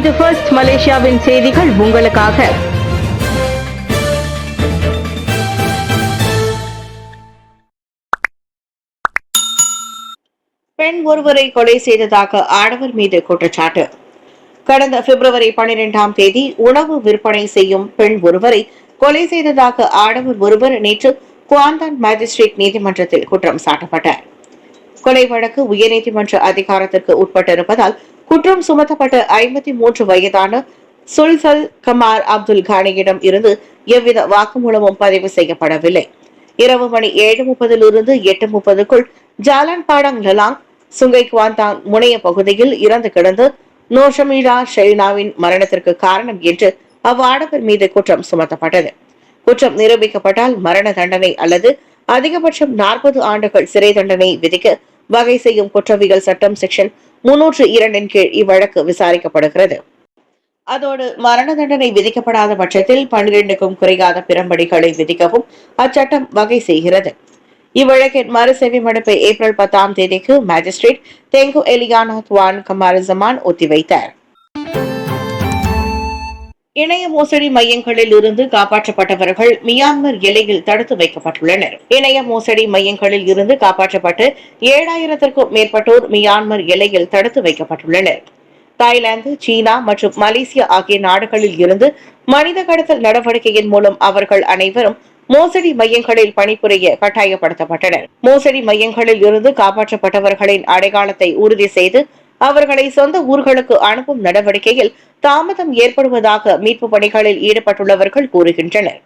இது ஃபர்ஸ்ட் மலேசியாவின் செய்திகள் உங்களுக்காக. பெண் ஒருவரை கொலை செய்ததாக ஆடவர் மீது குற்றச்சாட்டு. கடந்த பிப்ரவரி 12ஆம் தேதி உணவு விற்பனை செய்யும் பெண் ஒருவரை கொலை செய்ததாக ஆடவர் ஒருவர் நேற்று குவாந்தான் மேஜிஸ்ட்ரேட் நீதிமன்றத்தில் குற்றம் சாட்டப்பட்டார். கொலை வழக்கு உயர்நீதிமன்ற அதிகாரத்திற்கு உட்பட்டிருப்பதால் குற்றம் சுமத்தப்பட்ட 53 வயதான சுல்சல் கமார் அப்துல் கானியிடம் இருந்து எவ்வித வாக்குமூலமும் பதிவு செய்யப்படவில்லை. இரவு மணி 7:30 8:30 Jalan Padang Lalonde Sungai Kuantan முனைய பகுதியில் இறந்து கிடந்து நோஷமீடா ஷெய்னாவின் மரணத்திற்கு காரணம் என்று அவ்வாடவர் மீது குற்றம் சுமத்தப்பட்டது. குற்றம் நிரூபிக்கப்பட்டால் மரண தண்டனை அல்லது அதிகபட்சம் 40 ஆண்டுகள் சிறை தண்டனை விதிக்க வகை செய்யும் குற்றவியல் சட்டம் செக்ஷன் 302 கீழ் இவ்வழக்கு விசாரிக்கப்படுகிறது. அதோடு மரண தண்டனை விதிக்கப்படாத பட்சத்தில் 12க்கும் குறையாத பிறம்படிகளை விதிக்கவும் அச்சட்டம் வகை செய்கிறது. இவ்வழக்கின் மறுசெவிமடுப்பை ஏப்ரல் 10ஆம் தேதிக்கு மேஜிஸ்ட்ரேட் தெங்கு எலியானா துவான் கமாரசமான் ஒத்திவைத்தார். இணைய மோசடி மையங்களில் இருந்து காப்பாற்றப்பட்டவர்கள் மியான்மர் எல்லையில் தடுத்து வைக்கப்பட்டுள்ளனர். இணைய மோசடி மையங்களில் இருந்து காப்பாற்றப்பட்டு 7000க்கும் மேற்பட்டோர் மியான்மர் எல்லையில் தடுத்து வைக்கப்பட்டுள்ளனர். தாய்லாந்து, சீனா மற்றும் மலேசியா ஆகிய நாடுகளில் இருந்து மனித கடத்தல் நடவடிக்கையின் மூலம் அவர்கள் அனைவரும் மோசடி மையங்களில் பணிபுரிய கட்டாயப்படுத்தப்பட்டனர். மோசடி மையங்களில் இருந்து காப்பாற்றப்பட்டவர்களின் அடையாளத்தை உறுதி செய்து அவர்களை சொந்த ஊர்களுக்கு அனுப்பும் நடவடிக்கையில் தாமதம் ஏற்படுவதாக மீட்பு பணிகளில் ஈடுபட்டுள்ளவர்கள் கூறுகின்றனர்.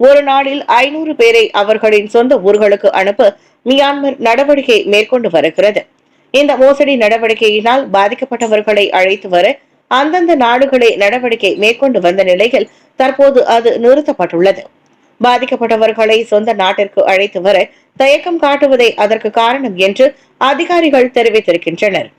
ஒரு நாளில் 500 பேரை அவர்களின் சொந்த ஊர்களுக்கு அனுப்ப மியான்மர் நடவடிக்கை மேற்கொண்டு வருகிறது. இந்த மோசடி நடவடிக்கையினால் பாதிக்கப்பட்டவர்களை அழைத்து வர அந்தந்த நாடுகளே நடவடிக்கை மேற்கொண்டு வந்த நிலையில் தற்போது அது நிறுத்தப்பட்டுள்ளது. பாதிக்கப்பட்டவர்களை சொந்த நாட்டிற்கு அழைத்து வர தயக்கம் காட்டுவதே அதற்கு காரணம் என்று அதிகாரிகள் தெரிவித்திருக்கின்றனர்.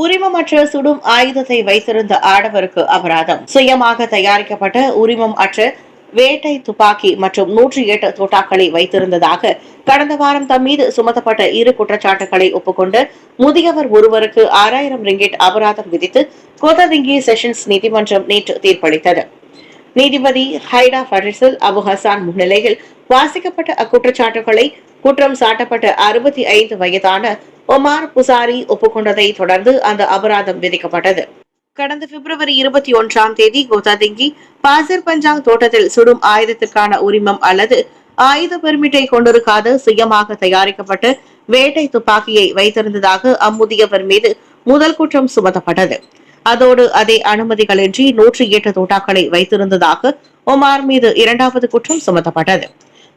உரிமமற்ற சுடும் ஆயுதத்தை வைத்திருந்த ஆடவருக்கு அபராதம். சுயமாக தயாரிக்கப்பட்ட உரிமம் அற்ற வேட்டை துப்பாக்கி மற்றும் 108 தோட்டாக்களை வைத்திருந்ததாக கடந்த வாரம் தம் மீது சுமத்தப்பட்ட 2 குற்றச்சாட்டுகளை ஒப்புக்கொண்ட முதியவர் ஒருவருக்கு 6000 ரிங்கிட் அபராதம் விதித்து கோத்ததிங்கி செஷன்ஸ் நீதிமன்றம் நேற்று தீர்ப்பளித்தது. நீதிபதி ஹைடா ஃபரிசல் அபு ஹசான் முன்னிலையில் வாசிக்கப்பட்ட அக்குற்றச்சாட்டுகளை குற்றம் சாட்டப்பட்ட 65 வயதான ஒமார் புசாரி ஒப்புக்கொண்டதை தொடர்ந்து அந்த அபராதம் விதிக்கப்பட்டது. கடந்த பிப்ரவரி 21ஆம் தேதி கோத்தாதிங்கி பாசிர் பஞ்சாங் தோட்டத்தில் சுடும் ஆயுதத்திற்கான உரிமம் அல்லது ஆயுத பெர்மிட்டை கொண்டிருக்காத சுயமாக தயாரிக்கப்பட்ட வேட்டை துப்பாக்கியை வைத்திருந்ததாக அம்முதியவர் மீது முதல் குற்றம் சுமத்தப்பட்டது. அதோடு அதே அனுமதிகளின்றி 108 தோட்டாக்களை வைத்திருந்ததாக ஒமார் மீது 2வது குற்றம் சுமத்தப்பட்டது.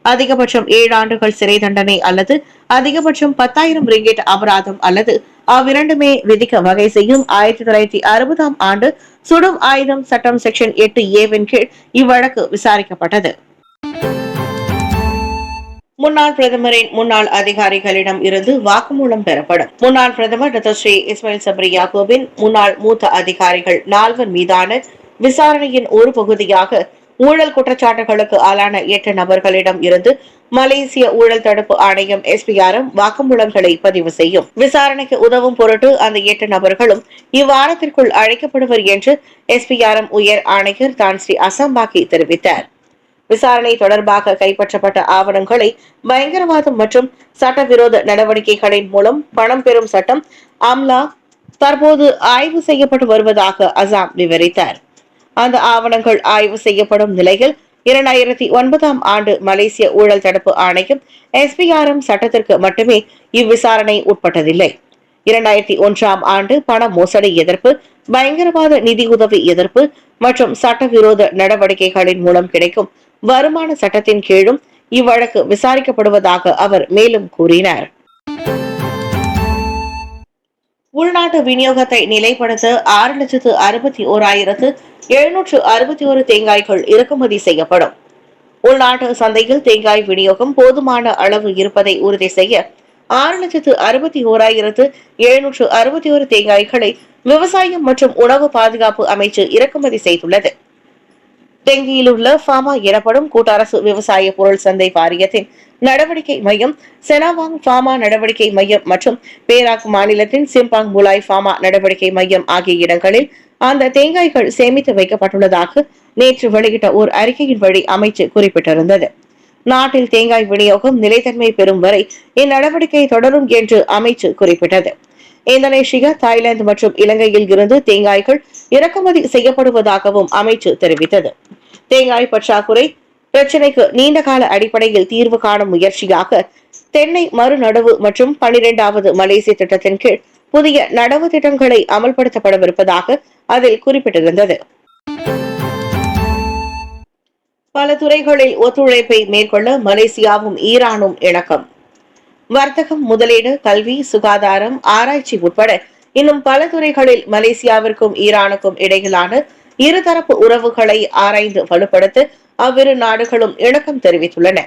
அதிகபட்சம் 7 ஆண்டுகள் சிறை தண்டனை அல்லது அதிகபட்சம் 10,000 ரிங்கிட் அபராதம் அல்லது அவ்விரண்டுமே விதிக்க வகை செய்யும் 1960ஆம் ஆண்டு சுடும் ஆயுதம் சட்டம் செக்ஷன் 8A கீழ் இவ்வழக்கு விசாரிக்கப்பட்டது. முன்னாள் பிரதமரின் முன்னாள் அதிகாரிகளிடம் இருந்து வாக்குமூலம் பெறப்படும். முன்னாள் பிரதமர் டாக்டர் ஸ்ரீ இஸ்மாயில் சப்ரி யாக்கூபின் முன்னாள் மூத்த அதிகாரிகள் 4 மீதான விசாரணையின் ஒரு பகுதியாக ஊழல் குற்றச்சாட்டுகளுக்கு ஆளான 8 நபர்களிடம் இருந்து மலேசிய ஊழல் தடுப்பு ஆணையம் SPRM வாக்குமூலங்களை பதிவு செய்யும். விசாரணைக்கு உதவும் பொருட்டு அந்த 8 நபர்களும் இவ்வாரத்திற்குள் அழைக்கப்படுவர் என்று SPRM உயர் ஆணையர் தான் ஸ்ரீ அசம்பாக்கி தெரிவித்தார். விசாரணை தொடர்பாக கைப்பற்றப்பட்ட ஆவணங்களை பயங்கரவாதம் மற்றும் சட்டவிரோத நடவடிக்கைகளின் மூலம் பணம் பெறும் சட்டம் அம்லா தற்போது ஆய்வு செய்யப்பட்டு வருவதாக அசாம் விவரித்தார். அந்த ஆவணங்கள் ஆய்வு செய்யப்படும் நிலையில் 2009ஆம் ஆண்டு மலேசிய ஊழல் தடுப்பு ஆணையம் SPRM சட்டத்திற்கு மட்டுமே இவ்விசாரணை உட்பட்டதில்லை. 2001ஆம் ஆண்டு பண மோசடி எதிர்ப்பு, பயங்கரவாத நிதியுதவி எதிர்ப்பு மற்றும் சட்டவிரோத நடவடிக்கைகளின் மூலம் கிடைக்கும் வருமான சட்டத்தின் கீழும் இவ்வழக்கு விசாரிக்கப்படுவதாக அவர் மேலும் கூறினார். உள்நாட்டு விநியோகத்தை நிலைப்படுத்த 6,61,761 தேங்காய்கள் இறக்குமதி செய்யப்படும். உள்நாட்டு சந்தையில் தேங்காய் விநியோகம் போதுமான அளவு இருப்பதை உறுதி செய்ய 6,61,761 தேங்காய்களை விவசாயம் மற்றும் உணவு பாதுகாப்பு அமைச்சு இறக்குமதி செய்துள்ளது. டெங்கியில் உள்ள ஃபாமா எனப்படும் கூட்டரசு விவசாய பொருள் சந்தை வாரியத்தின் நடவடிக்கை மையம், செனாவாங் ஃபாமா நடவடிக்கை மையம் மற்றும் பேராக் மாநிலத்தின் சிம்பாங் முலாய் ஃபாமா நடவடிக்கை மையம் ஆகிய இடங்களில் அந்த தேங்காய்கள் சேமித்து வைக்கப்பட்டுள்ளதாக நேற்று வெளியிட்ட ஓர் அறிக்கையின் வழி அமைச்சு குறிப்பிட்டிருந்தது. நாட்டில் தேங்காய் விநியோகம் நிலைத்தன்மை பெறும் வரை இந்நடவடிக்கை தொடரும் என்று அமைச்சு குறிப்பிட்டது. இந்தோனேஷியா, தாய்லாந்து மற்றும் இலங்கையில் இருந்து தேங்காய்கள் இறக்குமதி செய்யப்படுவதாகவும் அமைச்சு தெரிவித்தது. தேங்காய் பற்றாக்குறை பிரச்சினைக்கு நீண்டகால அடிப்படையில் தீர்வு காணும் முயற்சியாக தென்னை மறுநடவு மற்றும் 12வது மலேசிய திட்டத்தின் கீழ் புதிய நடவு திட்டங்களை அமல்படுத்தப்படவிருப்பதாக அதில் குறிப்பிட்டிருந்தது. பல துறைகளில் ஒத்துழைப்பை மேற்கொள்ள மலேசியாவும் ஈரானும் இணக்கம். வர்த்தகம், முதலீடு, கல்வி, சுகாதாரம், ஆராய்ச்சி உட்பட இன்னும் பல துறைகளில் மலேசியாவிற்கும் ஈரானுக்கும் இடையிலான இருதரப்பு உறவுகளை ஆராய்ந்து வலுப்படுத்த அவ்விரு நாடுகளும் இணக்கம் தெரிவித்துள்ளன.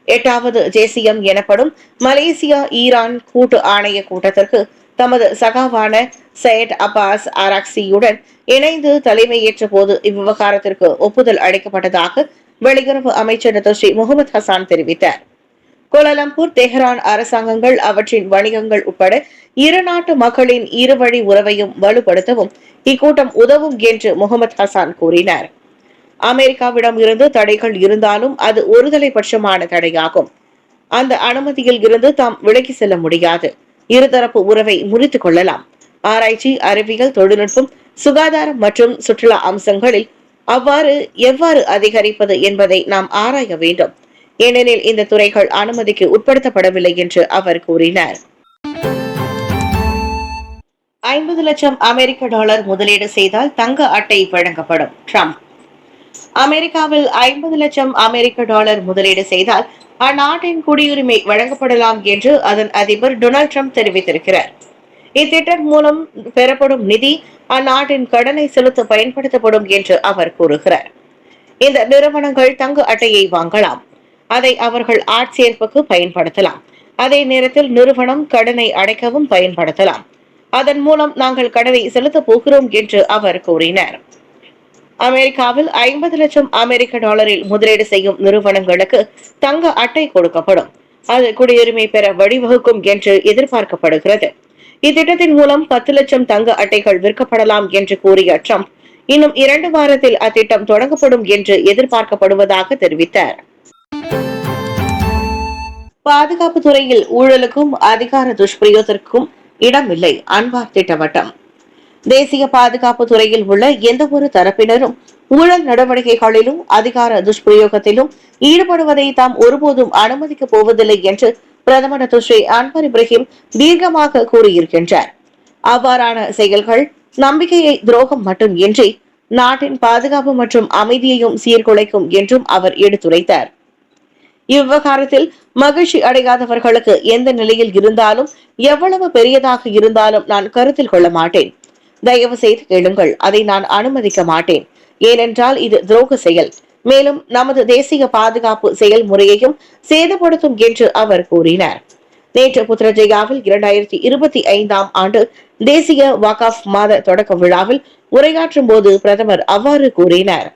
8வது ஜேசிஎம் எனப்படும் மலேசியா ஈரான் கூட்டு ஆணைய கூட்டத்திற்கு தமது சகாவான சையத் அப்பாஸ் ஆராக்சியுடன் இணைந்து தலைமையேற்ற போது இவ்விவகாரத்திற்கு ஒப்புதல் அளிக்கப்பட்டதாக வெளியுறவு அமைச்சர் டத்தோஸ்ரீ முகமது ஹசான் தெரிவித்தார். கோலாலம்பூர், தெஹ்ரான் அரசாங்கங்கள் அவற்றின் வணிகங்கள் உட்பட இரு நாட்டு மக்களின் இருவழி உறவையும் வலுப்படுத்தவும் இக்கூட்டம் உதவும் என்று முகமது ஹசான் கூறினார். அமெரிக்காவிடம் இருந்து தடைகள் இருந்தாலும் அது ஒருதலை பட்சமான தடையாகும். அந்த அனுமதியில் இருந்து தாம் விலகி செல்ல முடியாது. இருதரப்பு உறவை முறித்துக் கொள்ளலாம். ஆராய்ச்சி, அறிவியல், தொழில்நுட்பம், சுகாதாரம் மற்றும் சுற்றுலா அம்சங்களில் அவ்வாறு எவ்வாறு அதிகரிப்பது என்பதை நாம் ஆராய வேண்டும். ஏனெனில் இந்த துறைகள் அனுமதிக்கு உட்படுத்தப்படவில்லை என்று அவர் கூறினார். 50 லட்சம் அமெரிக்க டாலர் முதலீடு செய்தால் தங்க அட்டை வழங்கப்படும். ட்ரம்ப் அமெரிக்காவில் 50 லட்சம் அமெரிக்க டாலர் முதலீடு செய்தால் அந்நாட்டின் குடியுரிமை வழங்கப்படலாம் என்று அதன் அதிபர் டொனால்ட் ட்ரம்ப் தெரிவித்திருக்கிறார். இத்திட்டம் மூலம் பெறப்படும் நிதி அந்நாட்டின் கடனை செலுத்த பயன்படுத்தப்படும் என்று அவர் கூறுகிறார். இந்த நிறுவனங்கள் தங்க அட்டையை வாங்கலாம். அதை அவர்கள் ஆட்சேர்ப்புக்கு பயன்படுத்தலாம். அதே நேரத்தில் நிறுவனம் கடனை அடைக்கவும் பயன்படுத்தலாம். அதன் மூலம் நாங்கள் கடனை செலுத்த போகிறோம் என்று அவர் கூறினார். அமெரிக்காவில் 50 லட்சம் அமெரிக்க டாலரில் முதலீடு செய்யும் நிறுவனங்களுக்கு தங்க அட்டை கொடுக்கப்படும். அது குடியுரிமை பெற வழிவகுக்கும் என்று எதிர்பார்க்கப்படுகிறது. இத்திட்டத்தின் மூலம் 10 லட்சம் தங்க அட்டைகள் விற்கப்படலாம் என்று கூறிய ட்ரம்ப் இன்னும் 2 வாரத்தில் அத்திட்டம் தொடங்கப்படும் என்று எதிர்பார்க்கப்படுவதாக தெரிவித்தார். பாதுகாப்பு துறையில் ஊழலுக்கும் அதிகார துஷ்பிரயோகத்திற்கும் இடமில்லை. அன்வார் திட்டவட்டம். தேசிய பாதுகாப்பு துறையில் உள்ள எந்த ஒரு தரப்பினரும் ஊழல் நடவடிக்கைகளிலும் அதிகார துஷ்பிரயோகத்திலும் ஈடுபடுவதை தாம் ஒருபோதும் அனுமதிக்கப் போவதில்லை என்று பிரதமர் டத்தோஸ்ரீ அன்வார் இப்ராஹிம் தீர்க்கமாக கூறியிருக்கின்றார். அவ்வாறான செயல்கள் நம்பிக்கையை துரோகம் மட்டுமின்றி நாட்டின் பாதுகாப்பு மற்றும் அமைதியையும் சீர்குலைக்கும் என்றும் அவர் எடுத்துரைத்தார். இவ்விவகாரத்தில் மகிழ்ச்சி அடையாதவர்களுக்கு எந்த நிலையில் இருந்தாலும் எவ்வளவு பெரியதாக இருந்தாலும் நான் கருத்தில் கொள்ள மாட்டேன். தயவு செய்து கேளுங்கள், அதை நான் அனுமதிக்க மாட்டேன். ஏனென்றால் இது துரோக செயல், மேலும் நமது தேசிய பாதுகாப்பு செயல்முறையையும் சேதப்படுத்தும் என்று அவர் கூறினார். நேற்று புத்ரஜயாவில் 2025ஆம் ஆண்டு தேசிய வகாஃப் மாத தொடக்க விழாவில் உரையாற்றும் போது பிரதமர் அவ்வாறு கூறினார்.